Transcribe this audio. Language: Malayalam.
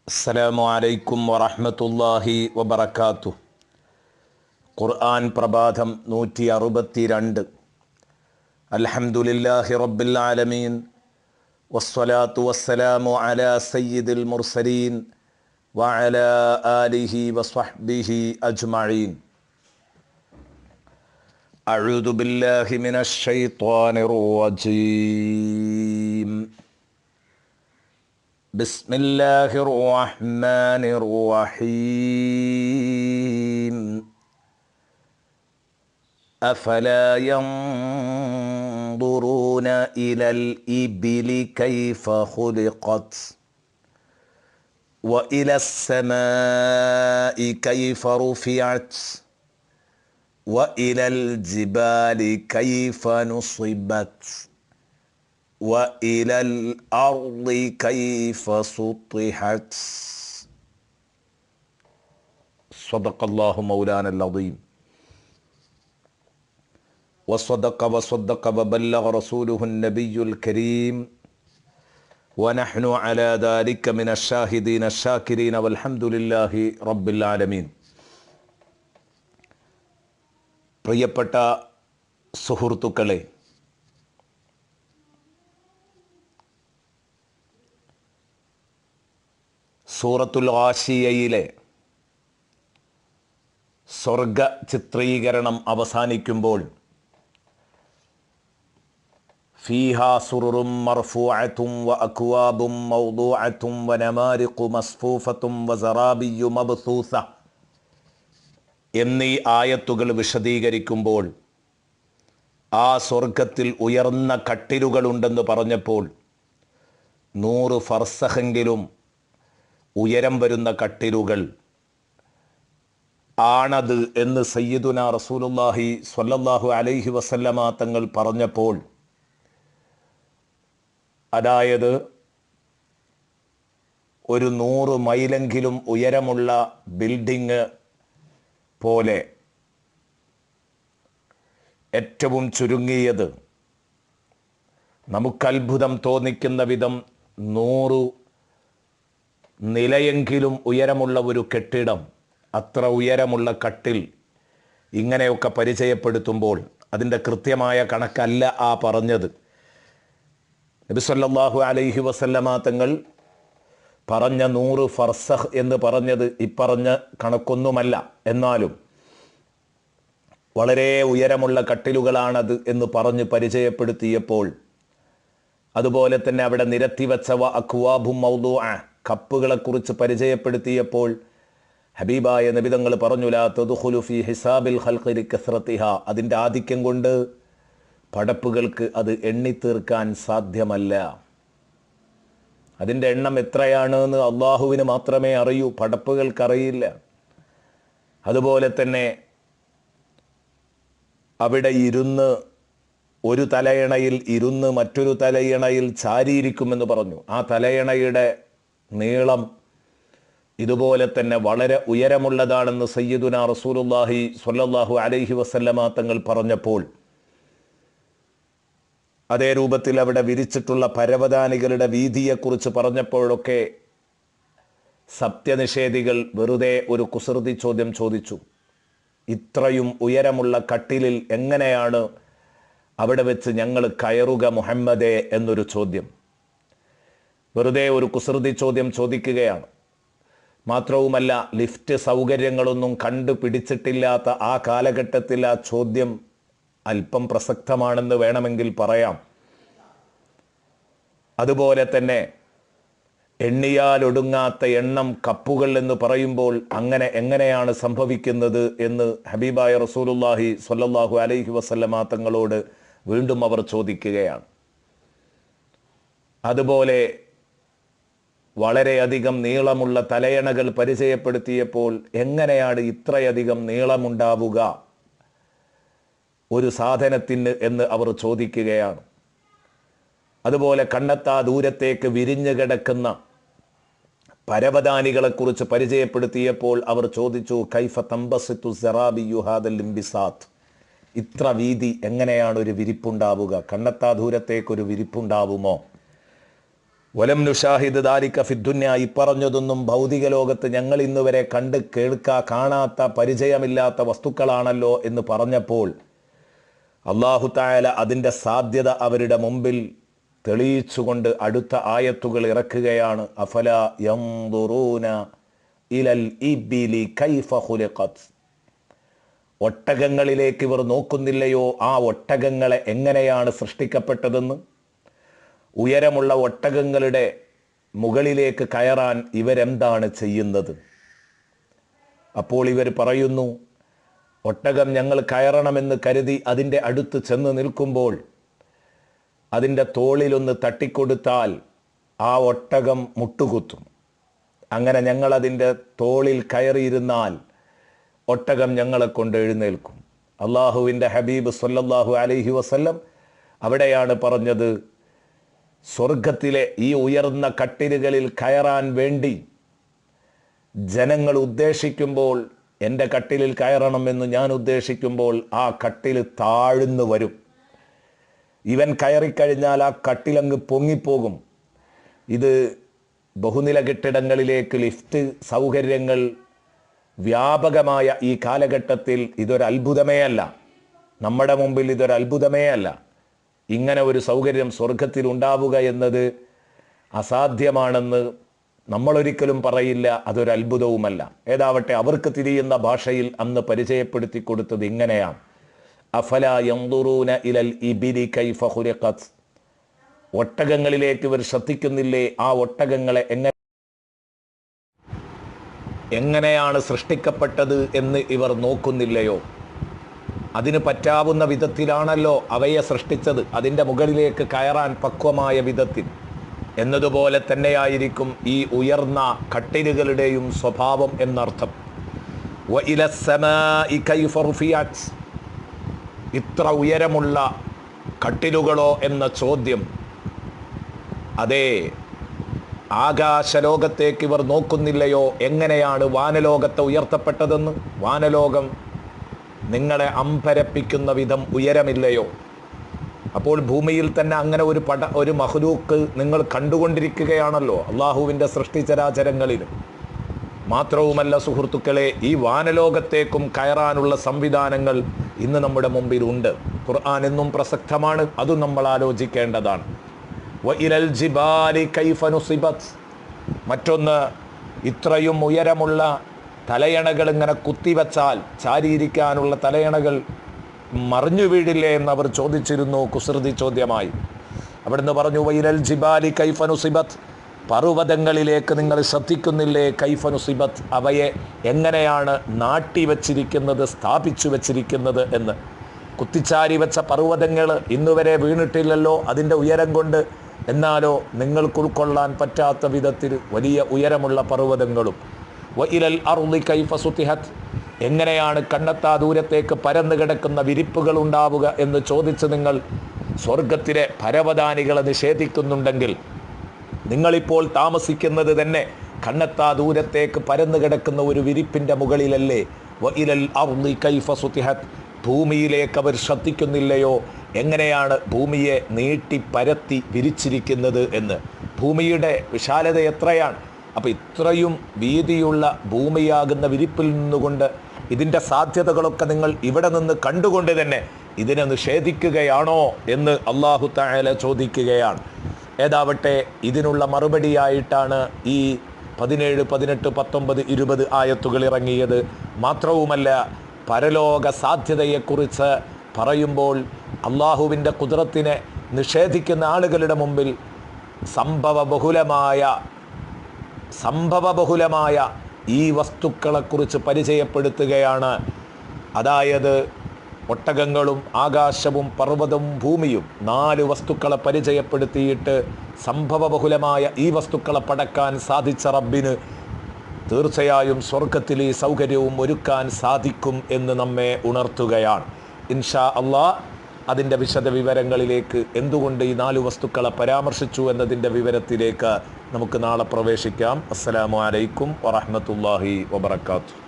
അസ്സലാമു അലൈക്കും വറഹ്മത്തുള്ളാഹി വബറകാതുഹു. ഖുർആൻ പ്രഭാതം 162. അൽഹംദുലില്ലാഹി റബ്ബിൽ ആലമീൻ വസ്സലാത്തു വസ്സലാമു അലാ സയ്യിദിൽ മുർസലീൻ വഅലാ ആലിഹി വസ്വഹ്ബിഹി അജ്മഈൻ. അഊദു ബില്ലാഹി മിനശ് ശൈത്വാനിർ റജീം. بسم الله الرحمن الرحيم. أفلا ينظرون إلى الإبل كيف خلقت وإلى السماء كيف رفعت وإلى الجبال كيف نصبت وإلى الأرض كيف سطحت. صدق الله مولانا العظيم وصدق وبلغ رسوله النبي الكريم ونحن على ذلك من الشاهدين الشاكرين والحمد لله رب العالمين. പ്രിയപ്പെട്ട സുഹൃത്തുക്കളെ, സൂറത്തുൽ ഗാശിയയിലെ സ്വർഗ ചിത്രീകരണം അവസാനിക്കുമ്പോൾ ഫീഹാ സുറുറും മർഫൂഅത്തും വഅക്വാബും മൗദൂഅത്തും വനമാരിഖു മസ്ഫൂഫത്തും വസറാബിയ്യു മബ്സൂസ എന്നീ ആയത്തുകൾ വിശദീകരിക്കുമ്പോൾ ആ സ്വർഗത്തിൽ ഉയർന്ന കട്ടിലുകളുണ്ടെന്ന് പറഞ്ഞപ്പോൾ 100 ഫർസഖെങ്കിലും ഉയരം വരുന്ന കട്ടിലുകൾ ആണത് എന്ന് സയ്യിദുനാ റസൂലുള്ളാഹി സ്വല്ലല്ലാഹു അലൈഹി വസല്ലമ തങ്ങൾ പറഞ്ഞപ്പോൾ, അതായത് ഒരു 100 മൈലെങ്കിലും ഉയരമുള്ള ബിൽഡിങ് പോലെ ഏറ്റവും ചുരുങ്ങിയത് നമുക്കത്ഭുതം തോന്നിക്കുന്ന വിധം 100 നിലയെങ്കിലും ഉയരമുള്ള ഒരു കെട്ടിടം, അത്ര ഉയരമുള്ള കട്ടിൽ, ഇങ്ങനെയൊക്കെ പരിചയപ്പെടുത്തുമ്പോൾ അതിൻ്റെ കൃത്യമായ കണക്കല്ല ആ പറഞ്ഞത്. നബി സല്ലല്ലാഹു അലൈഹി വസല്ലമ തങ്ങൾ പറഞ്ഞ 100 ഫർസഖ് എന്ന് പറഞ്ഞത് ഇപ്പറഞ്ഞ കണക്കൊന്നുമല്ല. എന്നാലും വളരെ ഉയരമുള്ള കട്ടിലുകളാണത് എന്ന് പറഞ്ഞ് പരിചയപ്പെടുത്തിയപ്പോൾ, അതുപോലെ തന്നെ അവിടെ നിരത്തിവെച്ച അക്വാബും മൗദൂഅ കപ്പുകളെക്കുറിച്ച് പരിചയപ്പെടുത്തിയപ്പോൾ ഹബീബായ നബിതങ്ങൾ പറഞ്ഞു, ലാ തദ്ഖുലു ഫീ ഹിസാബിൽ ഖൽഖി ലികസ്റതിഹ, അതിൻ്റെ ആധിക്യം കൊണ്ട് പടപ്പുകൾക്ക് അത് എണ്ണിത്തീർക്കാൻ സാധ്യമല്ല. അതിൻ്റെ എണ്ണം എത്രയാണെന്ന് അള്ളാഹുവിന് മാത്രമേ അറിയൂ, പടപ്പുകൾക്കറിയില്ല. അതുപോലെ തന്നെ അവിടെ ഇരുന്ന് ഒരു തലയണയിൽ ഇരുന്ന് മറ്റൊരു തലയണയിൽ ചാരിയിരിക്കുമെന്ന് പറഞ്ഞു. ആ തലയണയുടെ നീളം ഇതുപോലെ തന്നെ വളരെ ഉയരമുള്ളതാണെന്ന് സയ്യിദുനാ റസൂലുള്ളാഹി സ്വല്ലല്ലാഹു അലൈഹി വസല്ലമ തങ്ങൾ പറഞ്ഞപ്പോൾ, അതേ രൂപത്തിൽ അവിടെ വിരിച്ചിട്ടുള്ള പരവതാനികളുടെ വീതിയെക്കുറിച്ച് പറഞ്ഞപ്പോഴൊക്കെ സത്യനിഷേധികൾ വെറുതെ ഒരു കുസൃതി ചോദ്യം ചോദിച്ചു. ഇത്രയും ഉയരമുള്ള കട്ടിലിൽ എങ്ങനെയാണ് അവിടെ വെച്ച് ഞങ്ങൾ കയറുക മുഹമ്മദേ എന്നൊരു ചോദ്യം, വെറുതെ ഒരു കുസൃതി ചോദ്യം ചോദിക്കുകയാണ്. മാത്രവുമല്ല, ലിഫ്റ്റ് സൗകര്യങ്ങളൊന്നും കണ്ടുപിടിച്ചിട്ടില്ലാത്ത ആ കാലഘട്ടത്തിൽ ആ ചോദ്യം അല്പം പ്രസക്തമാണെന്ന് വേണമെങ്കിൽ പറയാം. അതുപോലെ തന്നെ എണ്ണിയാലൊടുങ്ങാത്ത എണ്ണം കപ്പുകൾ എന്ന് പറയുമ്പോൾ എങ്ങനെയാണ് സംഭവിക്കുന്നത് എന്ന് ഹബീബായ റസൂലുള്ളാഹി സ്വല്ലല്ലാഹു അലൈഹി വസല്ലമ തങ്ങളോട് വീണ്ടും അവർ ചോദിക്കുകയാണ്. അതുപോലെ വളരെയധികം നീളമുള്ള തലയണകൾ പരിചയപ്പെടുത്തിയപ്പോൾ എങ്ങനെയാണ് ഇത്രയധികം നീളമുണ്ടാവുക ഒരു സാധനത്തിന് എന്ന് അവർ ചോദിക്കുകയാണ്. അതുപോലെ കണ്ണെത്താ ദൂരത്തേക്ക് വിരിഞ്ഞു കിടക്കുന്ന പരവതാനികളെക്കുറിച്ച് പരിചയപ്പെടുത്തിയപ്പോൾ അവർ ചോദിച്ചു, കൈഫ തംബസിത്തു സറാബിയു ഹാദൽ ഇംബിസാത്ത്, ഇത്ര വീതി എങ്ങനെയാണ് ഒരു വിരിപ്പുണ്ടാവുക, കണ്ണെത്താ ദൂരത്തേക്കൊരു വിരിപ്പുണ്ടാവുമോ? വലം നുഷാഹിദ് ദാലിക ഫിദ്ദുന്യ, ഇപ്പറഞ്ഞതൊന്നും ഭൗതിക ലോകത്ത് ഞങ്ങൾ ഇന്നുവരെ കണ്ട് കാണാത്ത പരിചയമില്ലാത്ത വസ്തുക്കളാണല്ലോ എന്ന് പറഞ്ഞപ്പോൾ അല്ലാഹു തആല അതിൻ്റെ സാധ്യത അവരുടെ മുമ്പിൽ തെളിയിച്ചുകൊണ്ട് അടുത്ത ആയത്തുകൾ ഇറക്കുകയാണ്. അഫല യൻദുറൂന ഇലൽ ഇബിലി കൈഫ ഖുലിഖത്, ഒട്ടകങ്ങളിലേക്ക് ഇവർ നോക്കുന്നില്ലയോ ആ ഒട്ടകങ്ങളെ എങ്ങനെയാണ് സൃഷ്ടിക്കപ്പെട്ടതെന്ന്. ഉയരമുള്ള ഒട്ടകങ്ങളുടെ മുകളിലേക്ക് കയറാൻ ഇവരെന്താണ് ചെയ്യുന്നത്? അപ്പോൾ ഇവർ പറയുന്നു, ഒട്ടകം ഞങ്ങൾ കയറണമെന്ന് കരുതി അതിൻ്റെ അടുത്ത് ചെന്ന് നിൽക്കുമ്പോൾ അതിൻ്റെ തോളിലൊന്ന് തട്ടിക്കൊടുത്താൽ ആ ഒട്ടകം മുട്ടുകുത്തും. അങ്ങനെ ഞങ്ങളതിൻ്റെ തോളിൽ കയറിയിരുന്നാൽ ഒട്ടകം ഞങ്ങളെ കൊണ്ട് എഴുന്നേൽക്കും. അള്ളാഹുവിൻ്റെ ഹബീബ് സല്ലല്ലാഹു അലൈഹി വസല്ലം അവിടെയാണ് പറഞ്ഞത്, സ്വർഗത്തിലെ ഈ ഉയർന്ന കട്ടിലുകളിൽ കയറാൻ വേണ്ടി ജനങ്ങൾ ഉദ്ദേശിക്കുമ്പോൾ, എൻ്റെ കട്ടിലിൽ കയറണമെന്ന് ഞാൻ ഉദ്ദേശിക്കുമ്പോൾ ആ കട്ടിൽ താഴ്ന്നു വരും. ഇവൻ കയറിക്കഴിഞ്ഞാൽ ആ കട്ടിലങ്ങ് പൊങ്ങിപ്പോകും. ഇത് ബഹുനില കെട്ടിടങ്ങളിലേക്ക് ലിഫ്റ്റ് സൗകര്യങ്ങൾ വ്യാപകമായ ഈ കാലഘട്ടത്തിൽ ഇതൊരു അത്ഭുതമേ അല്ല. നമ്മുടെ മുമ്പിൽ ഇതൊരു അത്ഭുതമേ അല്ല. ഇങ്ങനെ ഒരു സൗകര്യം സ്വർഗത്തിൽ ഉണ്ടാവുക എന്നത് അസാധ്യമാണെന്ന് നമ്മളൊരിക്കലും പറയില്ല, അതൊരു അത്ഭുതവുമല്ല. ഏതാവട്ടെ, അവർക്ക് തിരിയുന്ന ഭാഷയിൽ അന്ന് പരിചയപ്പെടുത്തി കൊടുത്തത് ഇങ്ങനെയാണ്. അഫല യൻദുറൂന ഇലൽ ഇബിലി കൈഫ ഖുലിഖത്, ഒട്ടകങ്ങളിലേക്ക് ഇവർ ശ്രദ്ധിക്കുന്നില്ലേ? ആ ഒട്ടകങ്ങളെ എങ്ങനെയാണ് സൃഷ്ടിക്കപ്പെട്ടത് എന്ന് ഇവർ നോക്കുന്നില്ലയോ? അതിന് പറ്റാവുന്ന വിധത്തിലാണല്ലോ അവയെ സൃഷ്ടിച്ചത്, അതിൻ്റെ മുകളിലേക്ക് കയറാൻ പക്വമായ വിധത്തിൽ. എന്നതുപോലെ തന്നെയായിരിക്കും ഈ ഉയർന്ന കട്ടിലുകളുടെയും സ്വഭാവം എന്നർത്ഥം. വഇലസ്സമാഇ കൈഫ റുഫിഅത്, ഇത്ര ഉയരമുള്ള കട്ടിലുകളോ എന്ന ചോദ്യം, അതേ ആകാശലോകത്തേക്ക് ഇവർ നോക്കുന്നില്ലയോ? എങ്ങനെയാണ് വാനലോകത്തെ ഉയർത്തപ്പെട്ടതെന്ന്? വാനലോകം നിങ്ങളെ അമ്പരപ്പിക്കുന്ന വിധം ഉയരമില്ലയോ? അപ്പോൾ ഭൂമിയിൽ തന്നെ അങ്ങനെ ഒരു മഖ്ലൂക്ക് നിങ്ങൾ കണ്ടുകൊണ്ടിരിക്കുകയാണല്ലോ അള്ളാഹുവിൻ്റെ സൃഷ്ടിചരാചരങ്ങളിൽ. മാത്രവുമല്ല സുഹൃത്തുക്കളെ, ഈ വാനലോകത്തേക്കും കയറാനുള്ള സംവിധാനങ്ങൾ ഇന്ന് നമ്മുടെ മുമ്പിലുണ്ട്. ഖുർആൻ എന്നും പ്രസക്തമാണ്, അതും നമ്മൾ ആലോചിക്കേണ്ടതാണ്. വഇലൽ ജിബാലി കൈഫ നുസിബത്, മറ്റൊന്ന്, ഇത്രയും ഉയരമുള്ള തലയണകൾ ഇങ്ങനെ കുത്തിവച്ചാൽ ചാരിയിരിക്കാനുള്ള തലയണകൾ മറിഞ്ഞു വീഴില്ലേ എന്നവർ ചോദിച്ചിരുന്നു കുസൃതി ചോദ്യമായി. അവിടുന്ന് പറഞ്ഞു, വഇലൽ ജിബാലി കൈഫ നുസിബത്, പർവ്വതങ്ങളിലേക്ക് നിങ്ങൾ ശ്രദ്ധിക്കുന്നില്ലേ? കൈഫ നുസിബത്, അവയെ എങ്ങനെയാണ് നാട്ടി വച്ചിരിക്കുന്നത്, സ്ഥാപിച്ചു വച്ചിരിക്കുന്നത് എന്ന്. കുത്തിച്ചാരി വെച്ച പർവ്വതങ്ങൾ ഇന്നുവരെ വീണിട്ടില്ലല്ലോ അതിൻ്റെ ഉയരം കൊണ്ട്. എന്നാലോ നിങ്ങൾക്ക് ഉൾക്കൊള്ളാൻ പറ്റാത്ത വിധത്തിൽ വലിയ ഉയരമുള്ള പർവ്വതങ്ങളും. വഇലൽ അർളി കൈഫ സുതിഹത്, എങ്ങനെയാണ് കണ്ണെത്താ ദൂരത്തേക്ക് പരന്നു കിടക്കുന്ന വിരിപ്പുകൾ ഉണ്ടാവുക എന്ന് ചോദിച്ച് നിങ്ങൾ സ്വർഗത്തിലെ പരവതാനികളെ നിഷേധിക്കുന്നുണ്ടെങ്കിൽ, നിങ്ങളിപ്പോൾ താമസിക്കുന്നത് തന്നെ കണ്ണെത്താ ദൂരത്തേക്ക് പരന്നു കിടക്കുന്ന ഒരു വിരിപ്പിൻ്റെ മുകളിലല്ലേ? വഇലൽ അർളി കൈഫ സുതിഹത്, ഭൂമിയിലേക്ക് അവർ ശ്രദ്ധിക്കുന്നില്ലയോ? എങ്ങനെയാണ് ഭൂമിയെ നീട്ടി പരത്തി വിരിച്ചിരിക്കുന്നത് എന്ന്. ഭൂമിയുടെ വിശാലത എത്രയാണ്! അപ്പോൾ ഇത്രയും വീതിയുള്ള ഭൂമിയാകുന്ന വിരിപ്പിൽ നിന്നുകൊണ്ട് ഇതിൻ്റെ സാധ്യതകളൊക്കെ നിങ്ങൾ ഇവിടെ നിന്ന് കണ്ടുകൊണ്ട് തന്നെ ഇതിനെ നിഷേധിക്കുകയാണോ എന്ന് അല്ലാഹു തആല ചോദിക്കുകയാണ്. ഏതാവട്ടെ, ഇതിനുള്ള മറുപടിയായിട്ടാണ് ഈ 17, 18, 19, 20 ആയത്തുകൾ ഇറങ്ങിയത്. മാത്രവുമല്ല, പരലോക സാധ്യതയെക്കുറിച്ച് പറയുമ്പോൾ അള്ളാഹുവിൻ്റെ ഖുദ്റത്തിനെ നിഷേധിക്കുന്ന ആളുകളുടെ മുമ്പിൽ സംഭവബഹുലമായ ഈ വസ്തുക്കളെക്കുറിച്ച് പരിചയപ്പെടുത്തുകയാണ്. അതായത് ഒട്ടകങ്ങളും ആകാശവും പർവ്വതവും ഭൂമിയും 4 വസ്തുക്കളെ പരിചയപ്പെടുത്തിയിട്ട് സംഭവബഹുലമായ ഈ വസ്തുക്കളെ പടക്കാൻ സാധിച്ച റബ്ബിന് തീർച്ചയായും സ്വർഗത്തിൽ ഈ സൗകര്യവും ഒരുക്കാൻ സാധിക്കും എന്ന് നമ്മെ ഉണർത്തുകയാണ്. ഇൻഷാ അല്ലാഹ് അതിൻ്റെ വിശദ വിവരങ്ങളിലേക്ക്, എന്തുകൊണ്ട് ഈ 4 വസ്തുക്കളെ പരാമർശിച്ചു എന്നതിൻ്റെ വിവരത്തിലേക്ക് നമുക്ക് നാളെ പ്രവേശിക്കാം. അസ്സലാമു അലൈക്കും വറഹ്മത്തുള്ളാഹി വബറകാതുഹു.